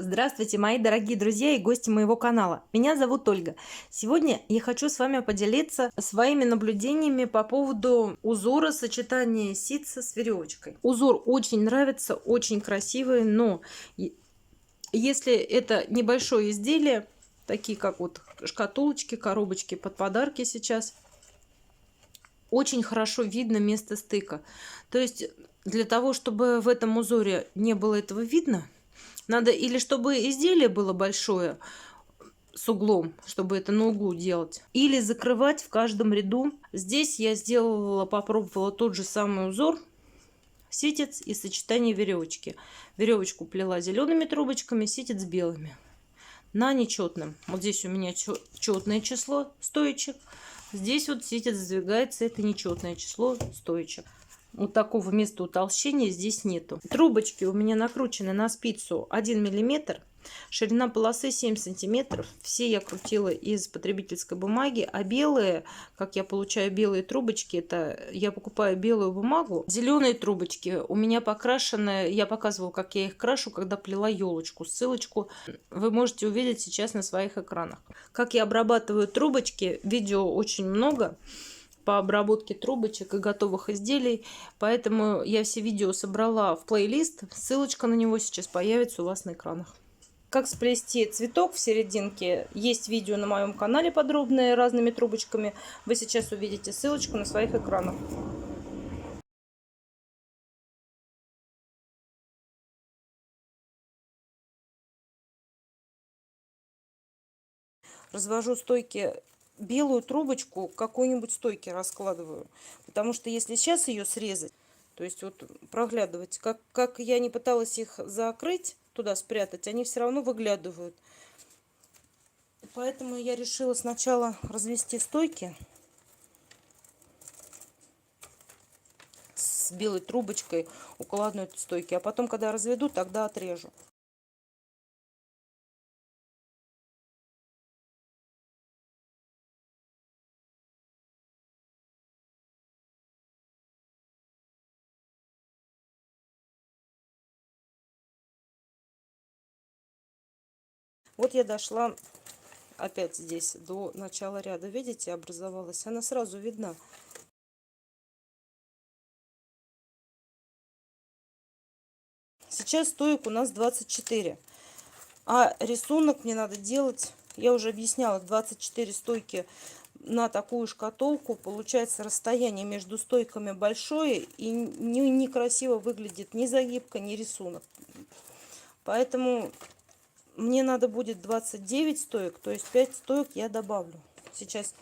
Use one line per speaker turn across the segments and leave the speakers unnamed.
Здравствуйте, мои дорогие друзья и гости моего канала. Меня зовут Ольга. Сегодня я хочу с вами поделиться своими наблюдениями по поводу узора сочетания ситца с веревочкой. Узор очень нравится, очень красивый, но если это небольшое изделие, такие как вот шкатулочки, коробочки под подарки сейчас, очень хорошо видно место стыка. То есть для того, чтобы в этом узоре не было этого видно, надо или чтобы изделие было большое с углом, чтобы это на углу делать, или закрывать в каждом ряду. Здесь я попробовала тот же самый узор, ситец и сочетание веревочки. Веревочку плела зелеными трубочками, ситец белыми. На нечетном. Вот здесь у меня четное число стоечек. Здесь вот ситец сдвигается, это нечетное число стоечек. Вот такого места утолщения здесь нету. Трубочки у меня накручены на спицу 1 миллиметр. Ширина полосы 7 сантиметров. Все я крутила из потребительской бумаги. А белые, как я получаю белые трубочки, это я покупаю белую бумагу. Зеленые трубочки у меня покрашены. Я показывала, как я их крашу, когда плела елочку. Ссылочку вы можете увидеть сейчас на своих экранах. Как я обрабатываю трубочки, видео очень много по обработке трубочек и готовых изделий, поэтому я все видео собрала в плейлист, ссылочка на него сейчас появится у вас на экранах. Как сплести цветок в серединке, есть видео на моем канале подробное разными трубочками, вы сейчас увидите ссылочку на своих экранах. Развожу стойки, белую трубочку какой-нибудь стойки раскладываю, потому что если сейчас ее срезать, то есть вот проглядывать, как я не пыталась их закрыть, туда спрятать, они все равно выглядывают. Поэтому я решила сначала развести стойки с белой трубочкой около одной стойки, а потом, когда разведу, тогда отрежу. Вот я дошла опять здесь до начала ряда. Видите, образовалась. Она сразу видна. Сейчас стоек у нас 24. А рисунок мне надо делать, я уже объясняла, 24 стойки на такую шкатулку. Получается расстояние между стойками большое и некрасиво выглядит ни загибка, ни рисунок. Поэтому мне надо будет 29 стоек, то есть 5 стоек я добавлю. Сейчас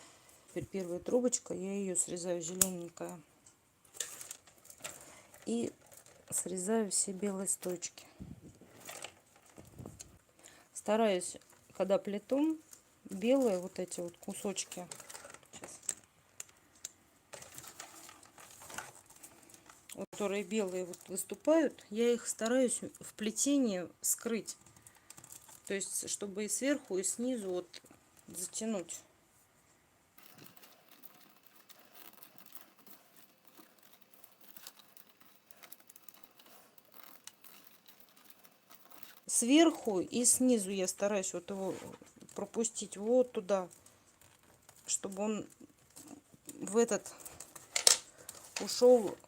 теперь первая трубочка, я ее срезаю зелененькая. И срезаю все белые стойки. Стараюсь, когда плету, белые вот эти вот кусочки, сейчас, которые белые вот выступают, я их стараюсь в плетении скрыть. То есть, чтобы и сверху, и снизу вот затянуть. Сверху и снизу я стараюсь вот его пропустить вот туда, чтобы он в этот ушел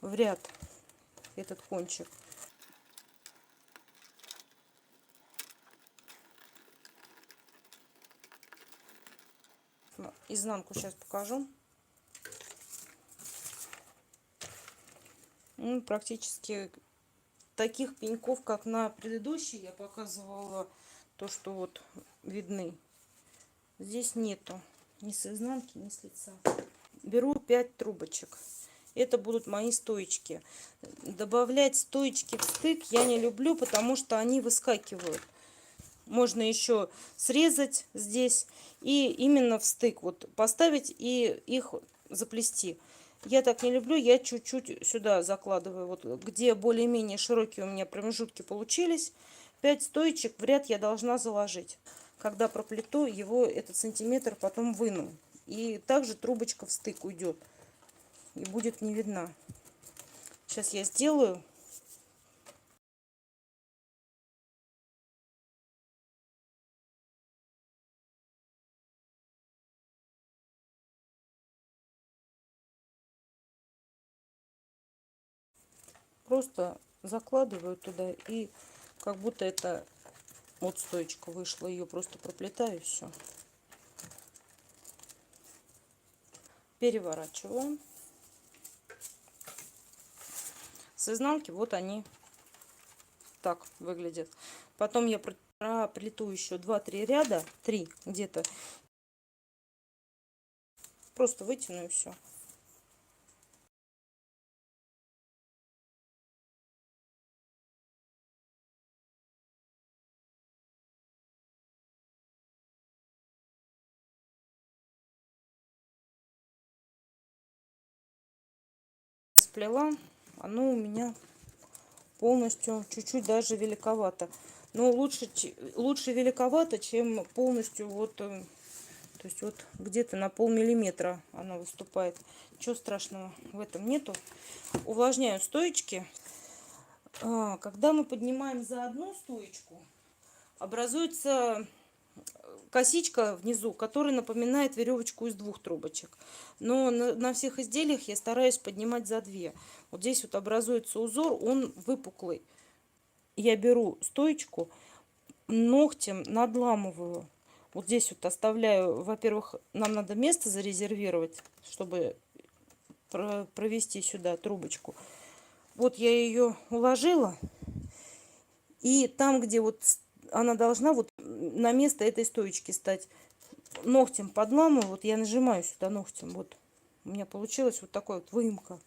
в ряд, этот кончик. Изнанку сейчас покажу. Ну, практически таких пеньков, как на предыдущей, я показывала, то, что вот видны. Здесь нету ни с изнанки, ни с лица. Беру 5 трубочек. Это будут мои стоечки. Добавлять стоечки в стык я не люблю, потому что они выскакивают. Можно еще срезать здесь и именно в стык вот поставить и их заплести. Я так не люблю, я чуть-чуть сюда закладываю, вот где более-менее широкие у меня промежутки получились. 5 стоечек в ряд я должна заложить. Когда проплету его, этот сантиметр потом выну. И также трубочка в стык уйдет и будет не видна. Сейчас я сделаю. Просто закладываю туда, и как будто это вот стоечка вышла, ее просто проплетаю, все. Переворачиваю. С изнанки вот они так выглядят. Потом я проплету еще 2-3 ряда, 3 где-то. Просто вытяну и все. Сплела, оно у меня полностью чуть-чуть даже великовато. Но лучше великовато, чем полностью вот, то есть вот где-то на полмиллиметра она выступает. Ничего страшного в этом нету. Увлажняю стоечки. Когда мы поднимаем за одну стоечку, образуется косичка внизу, которая напоминает веревочку из 2 трубочек. Но на всех изделиях я стараюсь поднимать за 2. Вот здесь вот образуется узор, он выпуклый. Я беру стоечку, ногтем надламываю. Вот здесь вот оставляю, во-первых, нам надо место зарезервировать, чтобы провести сюда трубочку. Вот я ее уложила, и там, где вот она должна вот на место этой стоечки стать, ногтем подламываю, вот я нажимаю сюда ногтем, вот у меня получилась вот такая вот выемка.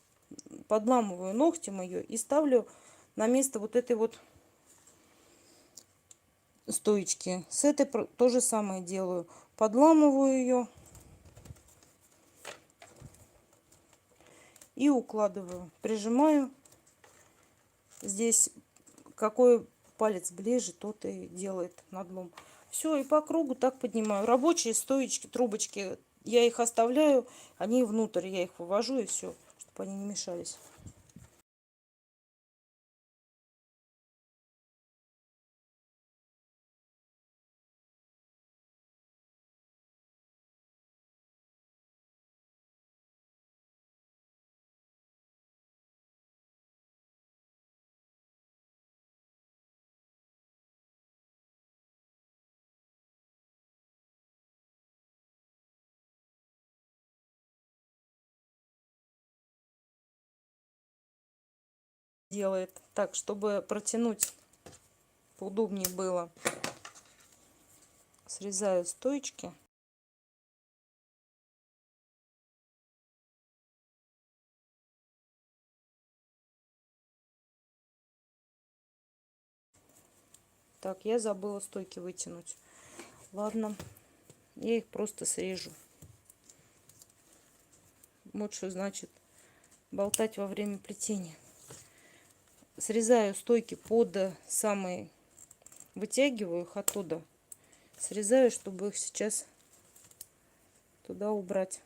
Подламываю ногтем ее и ставлю на место вот этой вот стоечки. С этой то же самое делаю. Подламываю ее и укладываю. Прижимаю. Здесь какой палец ближе, тот и делает надлом. Все, и по кругу так поднимаю. Рабочие стоечки, трубочки, я их оставляю, они внутрь, я их вывожу, и все, чтобы они не мешались. Делает так, чтобы протянуть поудобнее было. Срезаю стоечки. Так, я забыла стойки вытянуть. Ладно, я их просто срежу. Вот что значит болтать во время плетения. Срезаю стойки под самые, вытягиваю их оттуда. Срезаю, чтобы их сейчас туда убрать.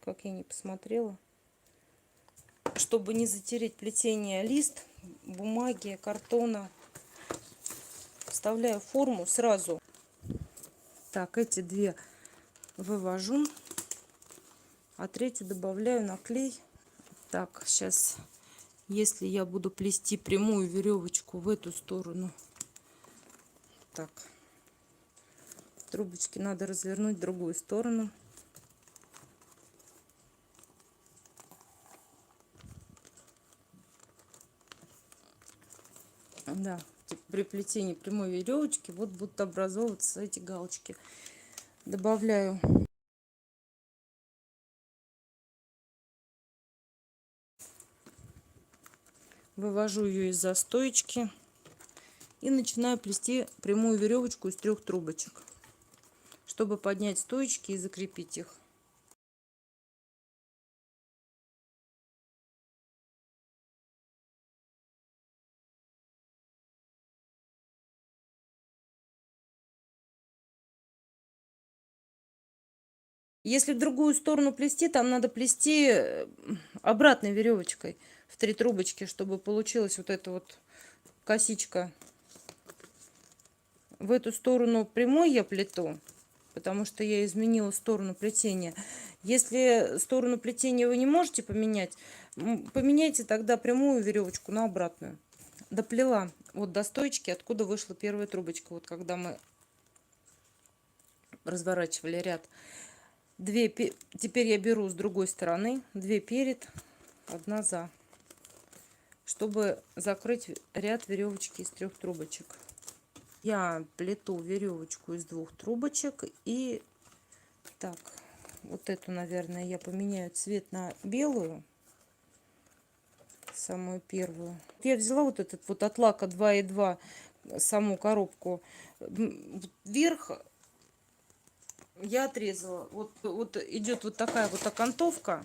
Как я не посмотрела. Чтобы не затереть плетение лист, бумаги, картона. Вставляю форму сразу. Так, эти 2 вывожу, а 3-ю добавляю на клей. Так, сейчас, если я буду плести прямую веревочку в эту сторону, так, трубочки надо развернуть в другую сторону. Да, при плетении прямой веревочки вот будут образовываться эти галочки. Добавляю вывожу ее из-за стоечки и начинаю плести прямую веревочку из 3 трубочек, чтобы поднять стоечки и закрепить их. Если в другую сторону плести, там надо плести обратной веревочкой в 3 трубочки, чтобы получилась вот эта вот косичка. В эту сторону прямой я плету, потому что я изменила сторону плетения. Если сторону плетения вы не можете поменять, поменяйте тогда прямую веревочку на обратную. Доплела вот до стоечки, откуда вышла первая трубочка. Вот когда мы разворачивали ряд. Теперь я беру с другой стороны 2 перед, 1 за, чтобы закрыть ряд веревочки из 3 трубочек. Я плету веревочку из 2 трубочек и так. Вот эту, наверное, я поменяю цвет на белую, самую первую. Я взяла вот этот вот от лака 2,2 саму коробку. Вверх я отрезала. Вот идет вот такая вот окантовка.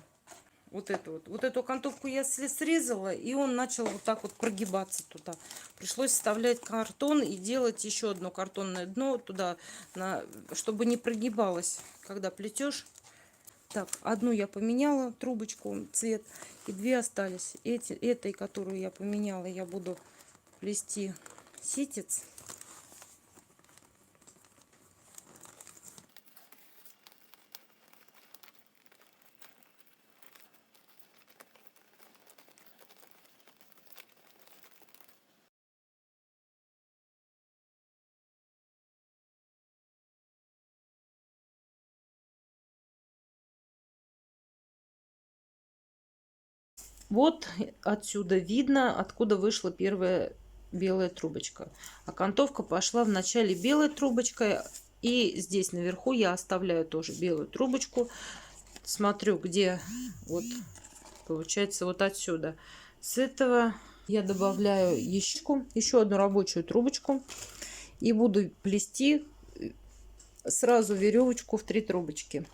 Вот эту окантовку я срезала, и он начал вот так вот прогибаться туда. Пришлось вставлять картон и делать еще одно картонное дно туда, чтобы не прогибалось, когда плетешь. Так, одну я поменяла трубочку, цвет, и 2 остались. Этой, которую я поменяла, я буду плести ситец. Вот отсюда видно, откуда вышла первая белая трубочка. Окантовка пошла вначале белой трубочкой, и здесь наверху я оставляю тоже белую трубочку. Смотрю, где вот получается вот отсюда. С этого я добавляю еще одну рабочую трубочку и буду плести сразу веревочку в 3 трубочки,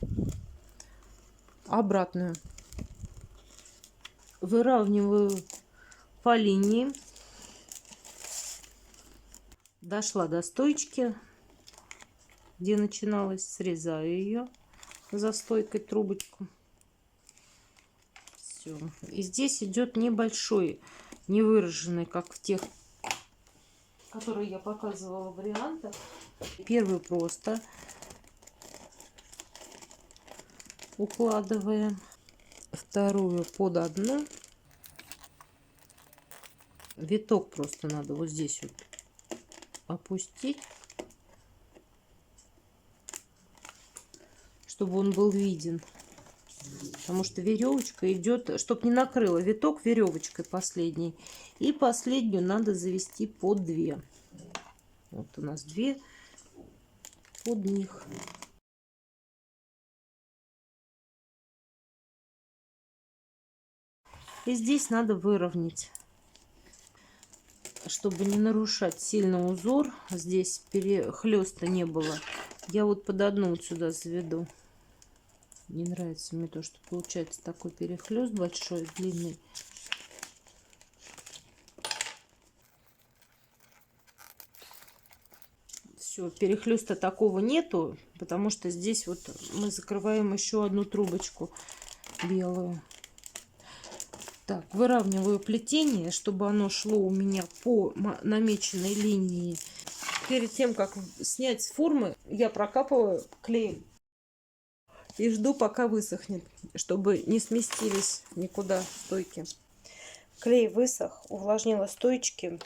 обратную. Выравниваю по линии. Дошла до стоечки, где начиналась, срезаю ее за стойкой трубочку. Все. И здесь идет небольшой, невыраженный, как в тех, которые я показывала вариантах. Первый просто укладываем, вторую под одну. Виток просто надо вот здесь вот опустить, чтобы он был виден, потому что веревочка идет, чтобы не накрыла виток веревочкой последней. И последнюю надо завести под 2. Вот у нас 2 под них. И здесь надо выровнять, чтобы не нарушать сильно узор. Здесь перехлеста не было. Я вот под одну вот сюда заведу. Не нравится мне то, что получается такой перехлест большой, длинный. Все, перехлеста такого нету, потому что здесь вот мы закрываем еще одну трубочку белую. Так, выравниваю плетение, чтобы оно шло у меня по намеченной линии. Перед тем, как снять с формы, я прокапываю клеем и жду, пока высохнет, чтобы не сместились никуда стойки. Клей высох, увлажнила стоечки,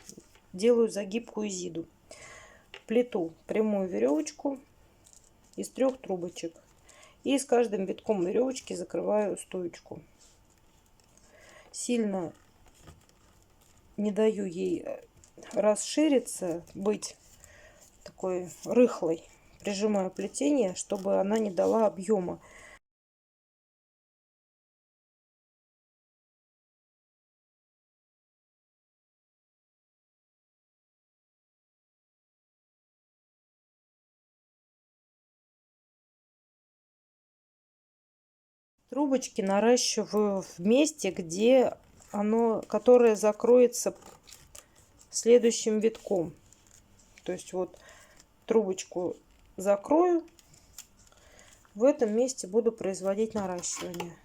делаю загибку изиду. Плету прямую веревочку из 3 трубочек и с каждым витком веревочки закрываю стоечку. Сильно не даю ей расшириться, быть такой рыхлой. Прижимаю плетение, чтобы она не дала объема. Трубочки наращиваю в месте, где которое закроется следующим витком. То есть вот трубочку закрою, в этом месте буду производить наращивание.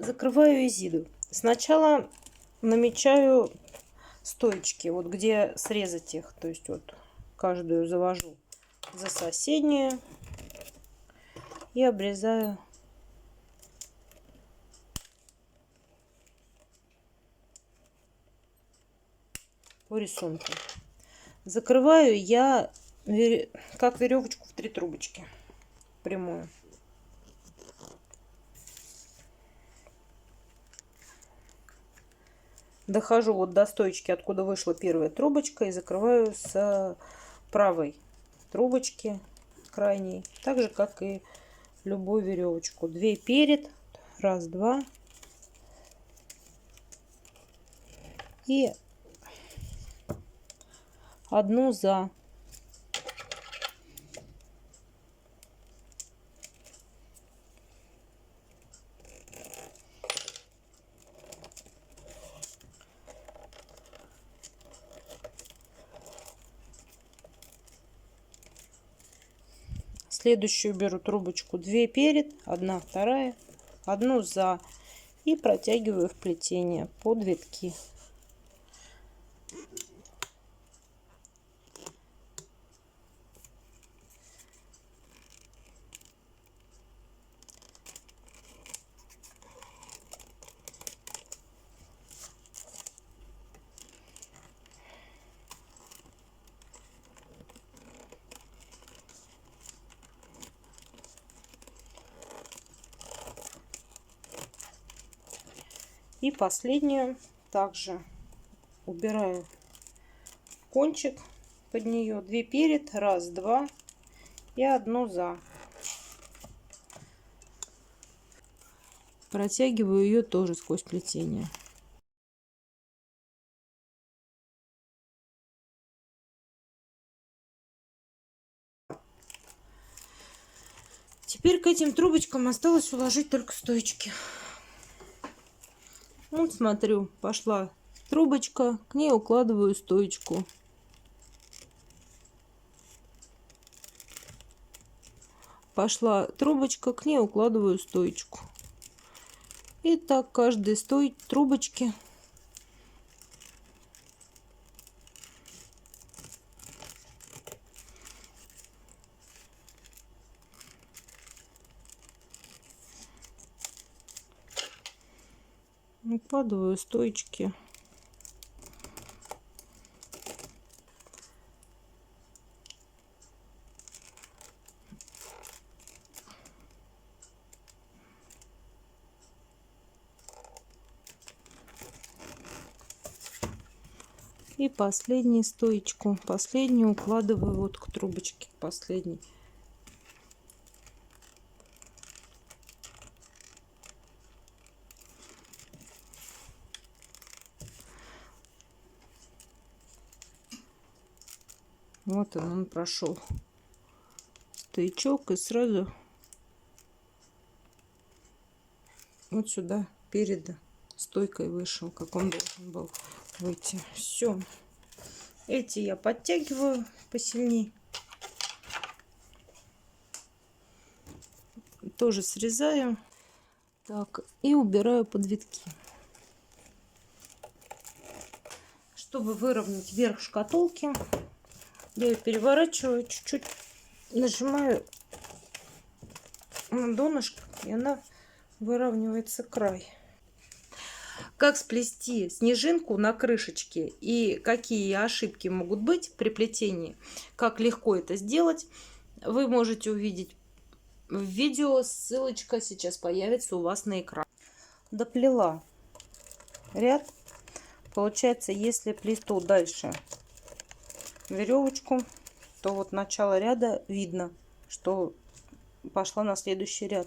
Закрываю изиду. Сначала намечаю стоечки, вот где срезать их. То есть вот каждую завожу за соседнюю и обрезаю по рисунку. Закрываю я как веревочку в 3 трубочки прямую. Дохожу вот до стоечки, откуда вышла первая трубочка, и закрываю с правой трубочки крайней, так же как и любую веревочку. 2 перед, раз, два, и одну за. Следующую беру трубочку 2 перед, 1 вторая, 1 за, и протягиваю в плетение под витки. И последнюю также убираю кончик под нее, 2 перед, раз, два и 1 за. Протягиваю ее тоже сквозь плетение. Теперь к этим трубочкам осталось уложить только стоечки. Вот смотрю, пошла трубочка, к ней укладываю стоечку. Пошла трубочка, к ней укладываю стоечку. И так каждой трубочки укладываю стоечки. И последнюю стоечку, последнюю укладываю вот к трубочке, последней. Вот он прошел стоячок, и сразу вот сюда перед стойкой вышел, как он должен был выйти. Все. Эти я подтягиваю посильней. Тоже срезаю. Так, и убираю под витки. Чтобы выровнять верх шкатулки, я ее переворачиваю, чуть-чуть нажимаю на донышко, и она выравнивается край. Как сплести снежинку на крышечке и какие ошибки могут быть при плетении, как легко это сделать, вы можете увидеть в видео. Ссылочка сейчас появится у вас на экране. Доплела ряд. Получается, если плету дальше веревочку, то вот начало ряда видно, что пошла на следующий ряд.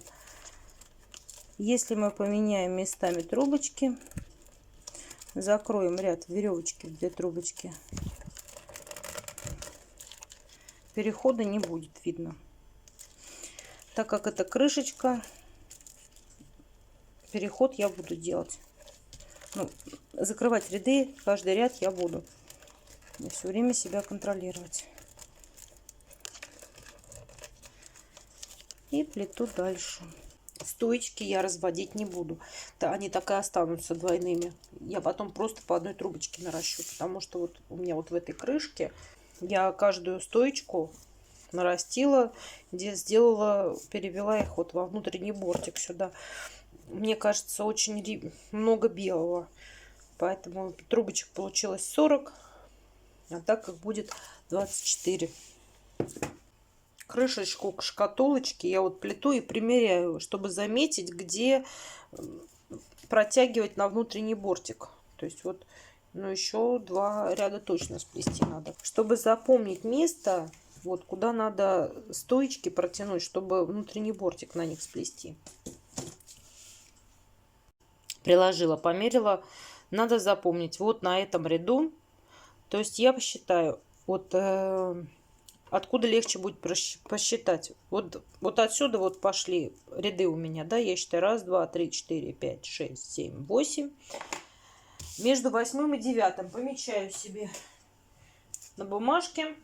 Если мы поменяем местами трубочки, закроем ряд веревочки в 2 трубочки, перехода не будет видно. Так как это крышечка, переход я буду делать. Ну, закрывать ряды, каждый ряд я буду. И все время себя контролировать. И плету дальше. стоечки я разводить не буду. Да, они так и останутся двойными. Я потом просто по одной трубочке наращу, потому что вот у меня вот в этой крышке я каждую стоечку нарастила, где сделала, перевела их вот во внутренний бортик сюда. Мне кажется, очень много белого, поэтому трубочек получилось 40, а так как будет 24. Крышечку к шкатулочке я вот плету и примеряю, чтобы заметить, где протягивать на внутренний бортик. То есть вот, ну, еще 2 ряда точно сплести надо. Чтобы запомнить место, вот куда надо стоечки протянуть, чтобы внутренний бортик на них сплести. Приложила, померила. Надо запомнить вот на этом ряду. То есть я посчитаю, вот откуда легче будет посчитать. Вот отсюда вот пошли ряды у меня, да, я считаю 1, 2, 3, 4, 5, 6, 7, 8. Между 8 и 9 помечаю себе на бумажке.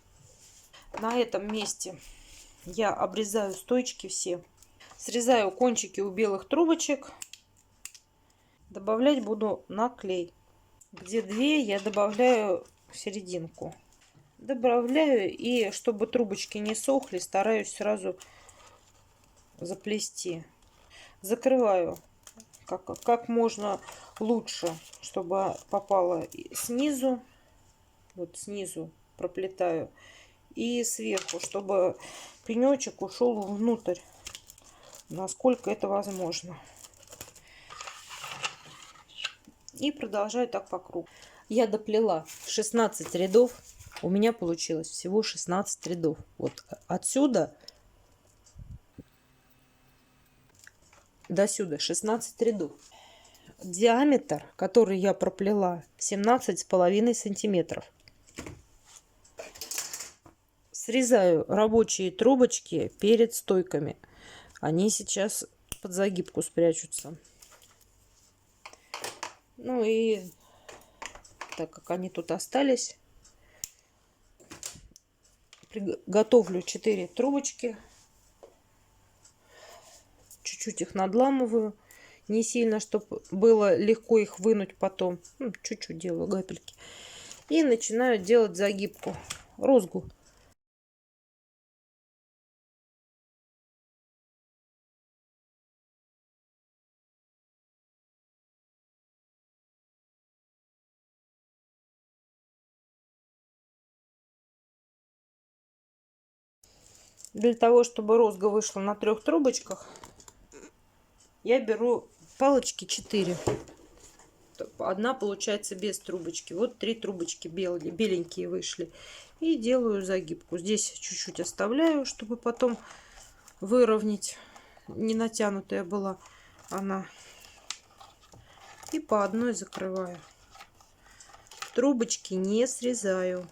На этом месте я обрезаю стоечки все. Срезаю кончики у белых трубочек. Добавлять буду на клей. Где 2 я добавляю в серединку. Добавляю, и чтобы трубочки не сохли, стараюсь сразу заплести. Закрываю как можно лучше, чтобы попало снизу. Вот снизу проплетаю. И сверху, чтобы пенечек ушел внутрь, насколько это возможно. И продолжаю так по кругу. Я доплела 16 рядов. У меня получилось всего 16 рядов. Вот отсюда до сюда 16 рядов. Диаметр, который я проплела, 17,5 сантиметров. Срезаю рабочие трубочки перед стойками. Они сейчас под загибку спрячутся. Ну и так как они тут остались, готовлю 4 трубочки. Чуть-чуть их надламываю. Не сильно, чтобы было легко их вынуть потом. Чуть-чуть делаю капельки. И начинаю делать загибку, розгу. Для того, чтобы розга вышла на 3 трубочках, я беру палочки 4. Одна получается без трубочки. Вот 3 трубочки беленькие вышли. И делаю загибку. Здесь чуть-чуть оставляю, чтобы потом выровнять. Не натянутая была она. И по одной закрываю. Трубочки не срезаю.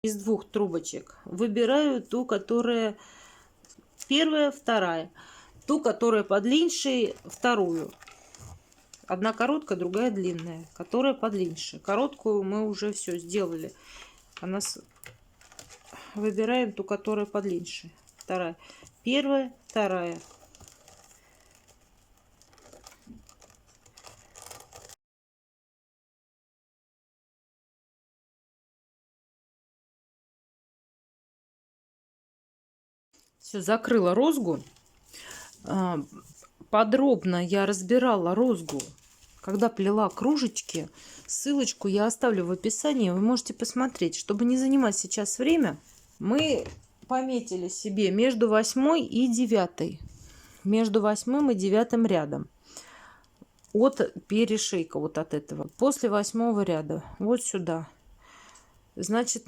Из 2 трубочек выбираю ту, которая первая, вторая. Ту, которая подлиннее, вторую. Одна короткая, другая длинная. Которая подлиннее. Короткую мы уже все сделали. Выбираем ту, которая подлиннее. Вторая. Первая, вторая. Все, закрыла розгу. Подробно я разбирала розгу, когда плела кружечки. Ссылочку я оставлю в описании. Вы можете посмотреть. Чтобы не занимать сейчас время, мы пометили себе между 8 и 9. Между 8 и 9 рядом. От перешейка, вот от этого. После 8 ряда. Вот сюда. Значит,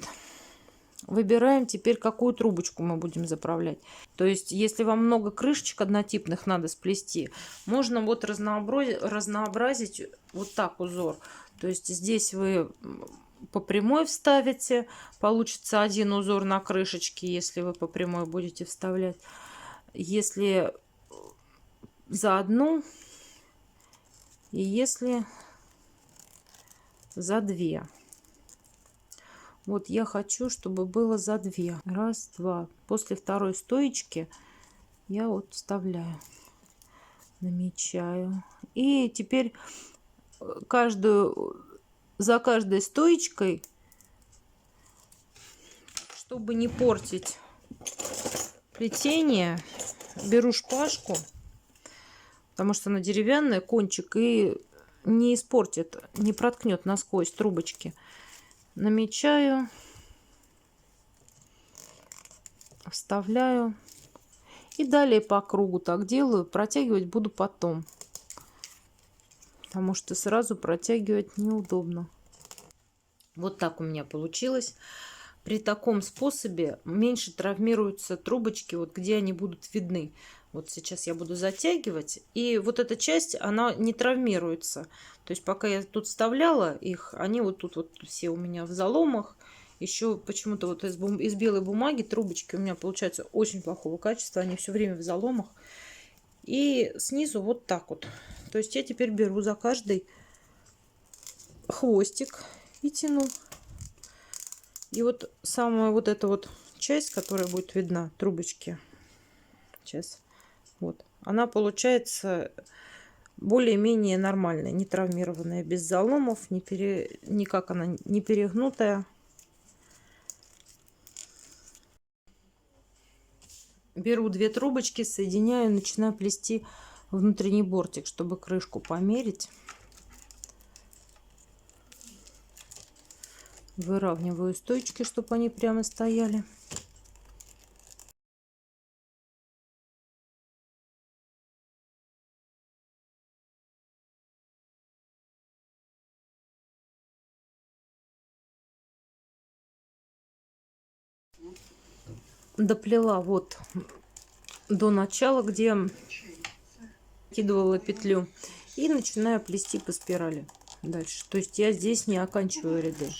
выбираем теперь, какую трубочку мы будем заправлять. То есть, если вам много крышечек однотипных надо сплести, можно вот разнообразить вот так узор. То есть, здесь вы по прямой вставите, получится один узор на крышечке, если вы по прямой будете вставлять. Если за одну и если за две. Вот я хочу, чтобы было за две. Раз, два. После второй стоечки я вот вставляю, намечаю. И теперь за каждой стоечкой, чтобы не портить плетение, беру шпажку, потому что она деревянная, кончик, и не испортит, не проткнет насквозь трубочки. Намечаю, вставляю и далее по кругу так делаю. Протягивать буду потом, потому что сразу протягивать неудобно. Вот так у меня получилось. При таком способе меньше травмируются трубочки, вот где они будут видны. Вот сейчас я буду затягивать, и вот эта часть, она не травмируется. То есть пока я тут вставляла их, они вот тут вот все у меня в заломах. Еще почему-то вот из белой бумаги трубочки у меня получаются очень плохого качества, они все время в заломах. И снизу вот так вот. То есть я теперь беру за каждый хвостик и тяну. И вот самая вот эта вот часть, которая будет видна, трубочки, сейчас, вот, она получается более-менее нормальная, не травмированная, без заломов, никак она не перегнутая. Беру две трубочки, соединяю, начинаю плести внутренний бортик, чтобы крышку померить. Выравниваю стоечки, чтобы они прямо стояли. Доплела вот до начала, где кидывала петлю, и начинаю плести по спирали дальше. То есть я здесь не оканчиваю ряды.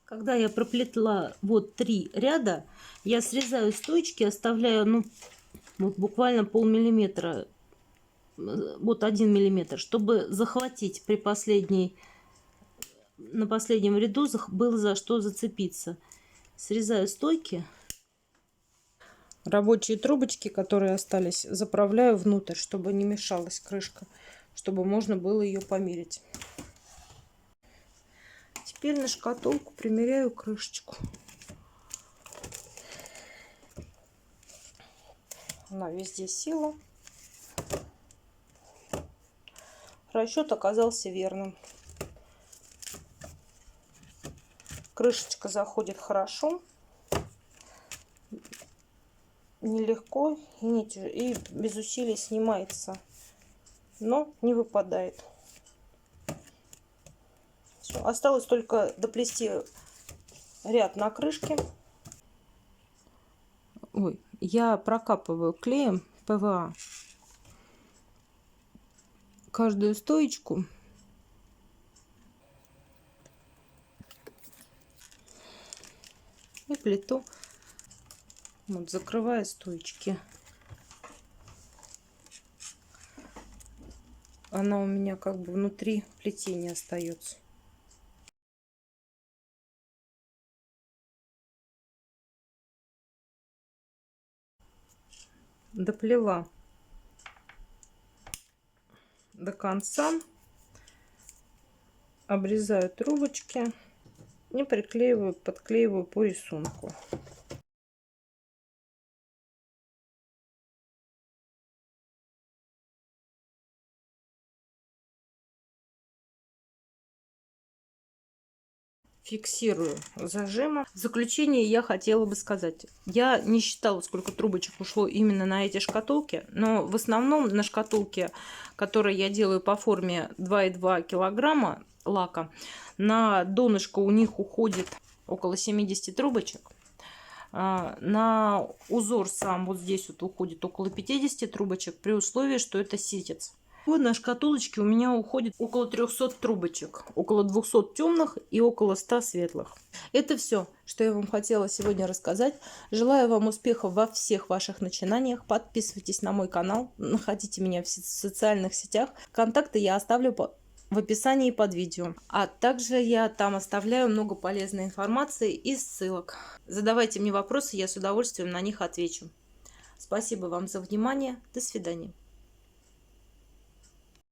Когда я проплетла вот 3 ряда, я срезаю стоечки, оставляю, ну, вот буквально полмиллиметра, вот 1 миллиметр, чтобы захватить на последнем ряду было за что зацепиться. Срезаю стойки. Рабочие трубочки, которые остались, заправляю внутрь, чтобы не мешалась крышка, чтобы можно было ее померить. Теперь на шкатулку примеряю крышечку. Она везде села. Расчет оказался верным. Крышечка заходит хорошо, нелегко и без усилий снимается, но не выпадает. Все. Осталось только доплести ряд на крышке. Ой, я прокапываю клеем ПВА каждую стоечку. И плету, вот, закрывая стоечки. Она у меня как бы внутри плетения остается. Доплела до конца, обрезаю трубочки и приклеиваю, подклеиваю по рисунку. Фиксирую зажимом. В заключение я хотела бы сказать, я не считала, сколько трубочек ушло именно на эти шкатулки, но в основном на шкатулке, которые я делаю по форме 2,2 килограмма лака, на донышко у них уходит около 70 трубочек. На узор сам вот здесь вот уходит около 50 трубочек, при условии, что это ситец. Вот на шкатулочке у меня уходит около 300 трубочек, около 200 темных и около 100 светлых. Это все, что я вам хотела сегодня рассказать. Желаю вам успехов во всех ваших начинаниях. Подписывайтесь на мой канал, находите меня в социальных сетях. Контакты я оставлю в описании под видео. А также я там оставляю много полезной информации и ссылок. Задавайте мне вопросы, я с удовольствием на них отвечу. Спасибо вам за внимание. До свидания.